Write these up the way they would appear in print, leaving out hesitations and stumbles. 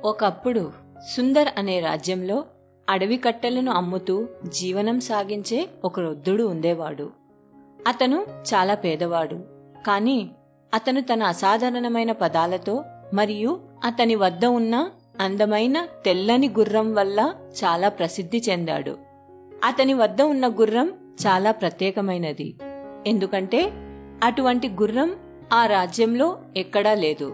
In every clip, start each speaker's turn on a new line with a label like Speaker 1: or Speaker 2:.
Speaker 1: ఒకప్పుడు సుందర్ అనే రాజ్యంలో అడవి కట్టెలను అమ్ముతూ జీవనం సాగించే ఒక వృద్ధుడు ఉండేవాడు. అతను చాలా పేదవాడు. కాని అతను తన అసాధారణమైన పదాలతో మరియు అతని వద్ద ఉన్న అందమైన తెల్లని గుర్రం వల్ల చాలా ప్రసిద్ధి చెందాడు. అతని వద్ద ఉన్న గుర్రం చాలా ప్రత్యేకమైనది. ఎందుకంటే అటువంటి గుర్రం ఆ రాజ్యంలో ఎక్కడా లేదు.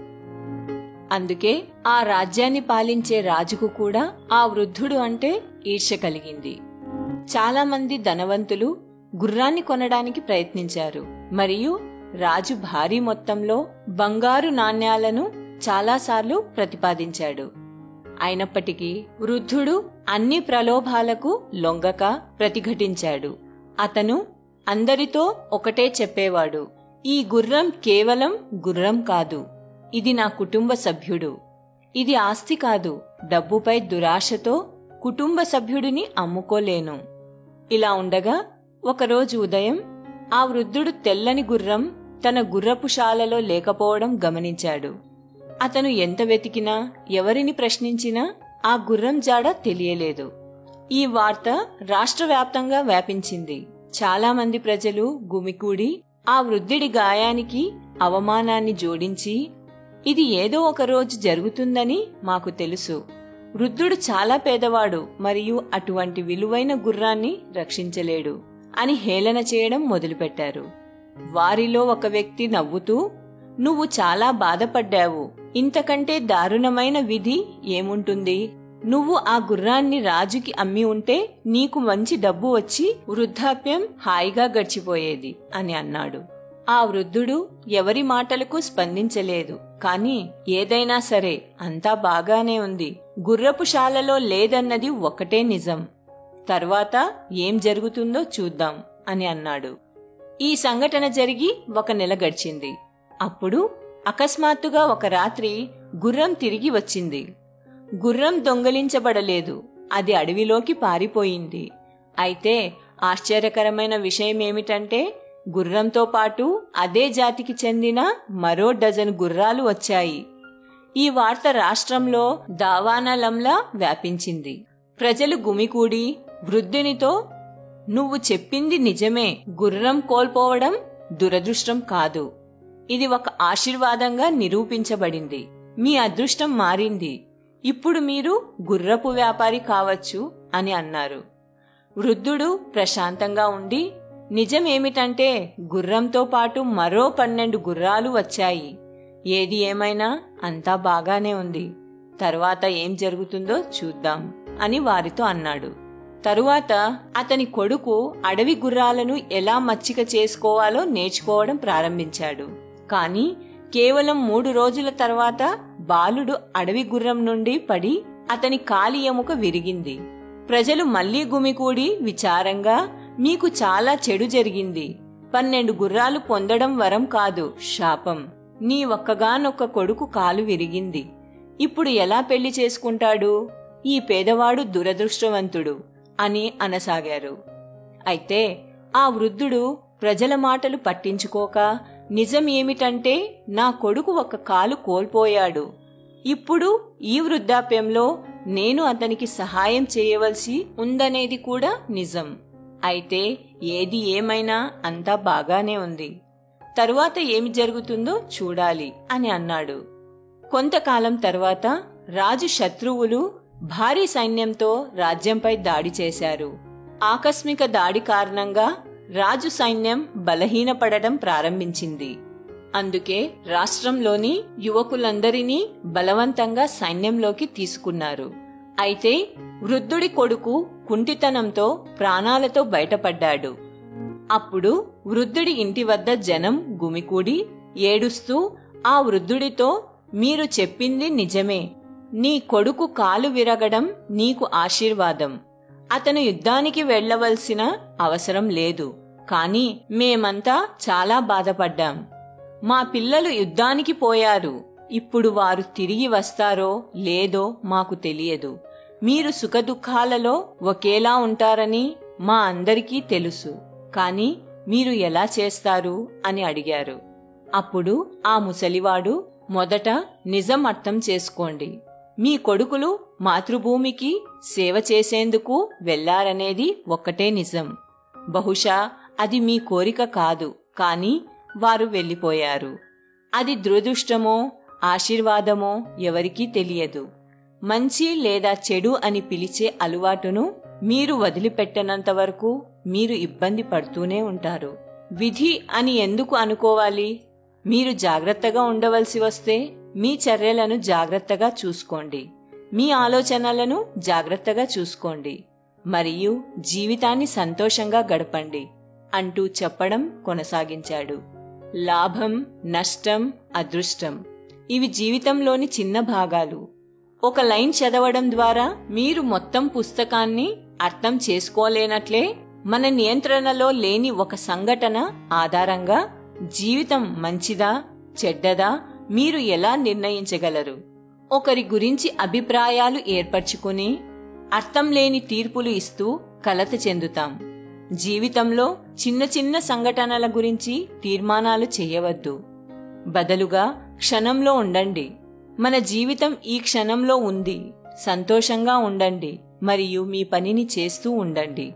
Speaker 1: అందుకే ఆ రాజ్యాన్ని పాలించే రాజుకు కూడా ఆ వృద్ధుడు అంటే ఈర్ష్య కలిగింది. చాలా మంది ధనవంతులు గుర్రాన్ని కొనడానికి ప్రయత్నించారు మరియు రాజు భారీ మొత్తంలో బంగారు నాణ్యాలను చాలాసార్లు ప్రతిపాదించాడు. అయినప్పటికీ వృద్ధుడు అన్ని ప్రలోభాలకు లొంగక ప్రతిఘటించాడు. అతను అందరితో ఒకటే చెప్పేవాడు, ఈ గుర్రం కేవలం గుర్రం కాదు, ఇది నా కుటుంబ సభ్యుడు. ఇది ఆస్తి కాదు, డబ్బుపై దురాశతో కుటుంబ సభ్యుడిని అమ్ముకోలేను. ఇలా ఉండగా ఒకరోజు ఉదయం ఆ వృద్ధుడు తెల్లని గుర్రం తన గుర్రపు శాలలో లేకపోవడం గమనించాడు. అతను ఎంత వెతికినా ఎవరిని ప్రశ్నించినా ఆ గుర్రం జాడ తెలియలేదు. ఈ వార్త రాష్ట్రవ్యాప్తంగా వ్యాపించింది. చాలా మంది ప్రజలు గుమికూడి ఆ వృద్ధుడి గాయానికి అవమానాన్ని జోడించి, ఇది ఏదో ఒక రోజు జరుగుతుందని మాకు తెలుసు. వృద్ధుడు చాలా పేదవాడు మరియు అటువంటి విలువైన గుర్రాన్ని రక్షించలేడు అని హేళన చేయడం మొదలుపెట్టారు. వారిలో ఒక వ్యక్తి నవ్వుతూ, నువ్వు చాలా బాధపడ్డావు. ఇంతకంటే దారుణమైన విధి ఏముంటుంది? నువ్వు ఆ గుర్రాన్ని రాజుకి అమ్మి ఉంటే నీకు మంచి డబ్బు వచ్చి వృద్ధాప్యం హాయిగా గడిచిపోయేది అని అన్నాడు. ఆ వృద్ధుడు ఎవరి మాటలకు స్పందించలేదు. కాని ఏదైనా సరే అంతా బాగానే ఉంది, గుర్రపు శాలలో లేదన్నది ఒకటే నిజం. తర్వాత ఏం జరుగుతుందో చూద్దాం అని అన్నాడు. ఈ సంఘటన జరిగి 1 నెల గడిచింది. అప్పుడు అకస్మాత్తుగా ఒక రాత్రి గుర్రం తిరిగి వచ్చింది. గుర్రం దొంగలించబడలేదు, అది అడవిలోకి పారిపోయింది. అయితే ఆశ్చర్యకరమైన విషయమేమిటంటే గుర్రంతో పాటు అదే జాతికి చెందిన మరో డజన్ గుర్రాలు వచ్చాయి. ఈ వార్త రాష్ట్రంలో దావానలంలా వ్యాపించింది. ప్రజలు గుమికూడి వృద్ధునితో, నువ్వు చెప్పింది నిజమే, గుర్రం కోల్పోవడం దురదృష్టం కాదు, ఇది ఒక ఆశీర్వాదంగా నిరూపించబడింది. మీ అదృష్టం మారింది, ఇప్పుడు మీరు గుర్రపు వ్యాపారి కావచ్చు అని అన్నారు. వృద్ధుడు ప్రశాంతంగా ఉండి, నిజమేమిటంటే గుర్రంతో పాటు మరో 12 గుర్రాలు వచ్చాయి. ఏది ఏమైనా అంతా బాగానే ఉంది, తరువాత ఏం జరుగుతుందో చూద్దాం అని వారితో అన్నాడు. తరువాత అతని కొడుకు అడవి గుర్రాలను ఎలా మచ్చిక చేసుకోవాలో నేర్చుకోవడం ప్రారంభించాడు. కాని కేవలం 3 రోజుల తర్వాత బాలుడు అడవి గుర్రం నుండి పడి అతని కాలి ఎముక విరిగింది. ప్రజలు మళ్లీ గుమికూడి విచారంగా, మీకు చాలా చెడు జరిగింది. 12 గుర్రాలు పొందడం వరం కాదు, శాపం. నీ ఒక్కగానొక్క కొడుకు కాలు విరిగింది, ఇప్పుడు ఎలా పెళ్లి చేసుకుంటాడు? ఈ పేదవాడు దురదృష్టవంతుడు అని అనసాగారు. అయితే ఆ వృద్ధుడు ప్రజల మాటలు పట్టించుకోక, నిజం ఏమిటంటే నా కొడుకు ఒక కాలు కోల్పోయాడు. ఇప్పుడు ఈ వృద్ధాప్యంలో నేను అతనికి సహాయం చేయవలసి ఉందనేది కూడా నిజం. అయితే ఏది ఏమైనా అంతా బాగానే ఉంది, తరువాత ఏమి జరుగుతుందో చూడాలి అని అన్నాడు. కొంతకాలం తర్వాత రాజు శత్రువులు భారీ సైన్యంతో రాజ్యంపై దాడి చేశారు. ఆకస్మిక దాడి కారణంగా రాజు సైన్యం బలహీనపడడం ప్రారంభించింది. అందుకే రాష్ట్రంలోని యువకులందరినీ బలవంతంగా సైన్యంలోకి తీసుకున్నారు. అయితే వృద్ధుడి కొడుకు కుంటితనంతో ప్రాణాలతో బయటపడ్డాడు. అప్పుడు వృద్ధుడి ఇంటి వద్ద జనం గుమికూడి ఏడుస్తూ ఆ వృద్ధుడితో, మీరు చెప్పింది నిజమే, నీ కొడుకు కాలు విరగడం నీకు ఆశీర్వాదం. అతను యుద్ధానికి వెళ్లవలసిన అవసరం లేదు, కాని మేమంతా చాలా బాధపడ్డాం. మా పిల్లలు యుద్ధానికి పోయారు, ఇప్పుడు వారు తిరిగి వస్తారో లేదో మాకు తెలియదు. మీరు సుఖదుఖాలలో ఒకేలా ఉంటారని మా అందరికీ తెలుసు, కాని మీరు ఎలా చేస్తారు అని అడిగారు. అప్పుడు ఆ ముసలివాడు, మొదట నిజం అర్థం చేసుకోండి. మీ కొడుకులు మాతృభూమికి సేవ చేసేందుకు వెళ్లారనేది ఒక్కటే నిజం. బహుశా అది మీ కోరిక కాదు, కానీ వారు వెళ్ళిపోయారు. అది దురదృష్టమో ఆశీర్వాదమో ఎవరికీ తెలియదు. మంచి లేదా చెడు అని పిలిచే అలవాటును మీరు వదిలిపెట్టనంత వరకు మీరు ఇబ్బంది పడుతూనే ఉంటారు. విధి అని ఎందుకు అనుకోవాలి? మీరు జాగ్రత్తగా ఉండవలసి వస్తే మీ చర్యలను జాగ్రత్తగా చూసుకోండి, మీ ఆలోచనలను జాగ్రత్తగా చూసుకోండి, మరియు జీవితాన్ని సంతోషంగా గడపండి అంటూ చెప్పడం కొనసాగించాడు. లాభం, నష్టం, అదృష్టం ఇవి జీవితంలోని చిన్న భాగాలు. ఒక లైన్ చదవడం ద్వారా మీరు మొత్తం పుస్తకాన్ని అర్థం చేసుకోలేనట్లే మన నియంత్రణలో లేని ఒక సంఘటన ఆధారంగా జీవితం మంచిదా చెడ్డదా మీరు ఎలా నిర్ణయించగలరు? ఒకరి గురించి అభిప్రాయాలు ఏర్పరచుకుని అర్థం లేని తీర్పులు ఇస్తూ కలత చెందుతాం. జీవితంలో చిన్న చిన్న సంఘటనల గురించి తీర్మానాలు చేయవద్దు. బదులుగా క్షణంలో ఉండండి. మన జీవితం ఈ క్షణంలో ఉంది. సంతోషంగా ఉండండి మరియు మీ పనిని చేస్తూ ఉండండి.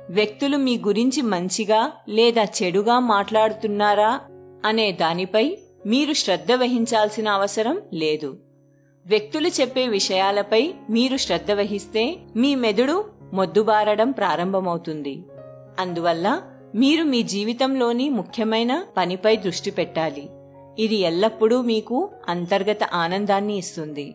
Speaker 1: వ్యక్తులు మీ గురించి మంచిగా లేదా చెడుగా మాట్లాడుతున్నారా అనే దానిపై మీరు శ్రద్ధ వహించాల్సిన అవసరం లేదు. వ్యక్తులు చెప్పే విషయాలపై మీరు శ్రద్ధ వహిస్తే మీ మెదడు మొద్దుబారడం ప్రారంభమవుతుంది. అందువల్ల మీరు మీ జీవితంలోని ముఖ్యమైన పనిపై దృష్టి పెట్టాలి. ఇది ఎల్లప్పుడూ మీకు అంతర్గత ఆనందాన్ని ఇస్తుంది.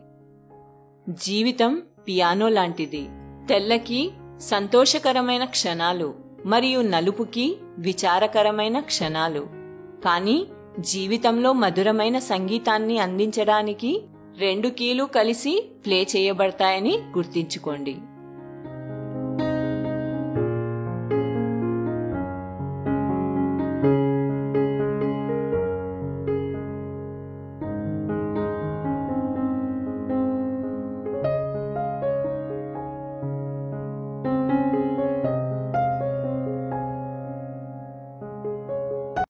Speaker 1: జీవితం పియానో లాంటిది. తెల్లకి సంతోషకరమైన క్షణాలు మరియు నలుపుకి విచారకరమైన క్షణాలు. కానీ జీవితంలో మధురమైన సంగీతాన్ని అందించడానికి రెండు కీలు కలిసి ప్లే చేయబడతాయని గుర్తుంచుకోండి.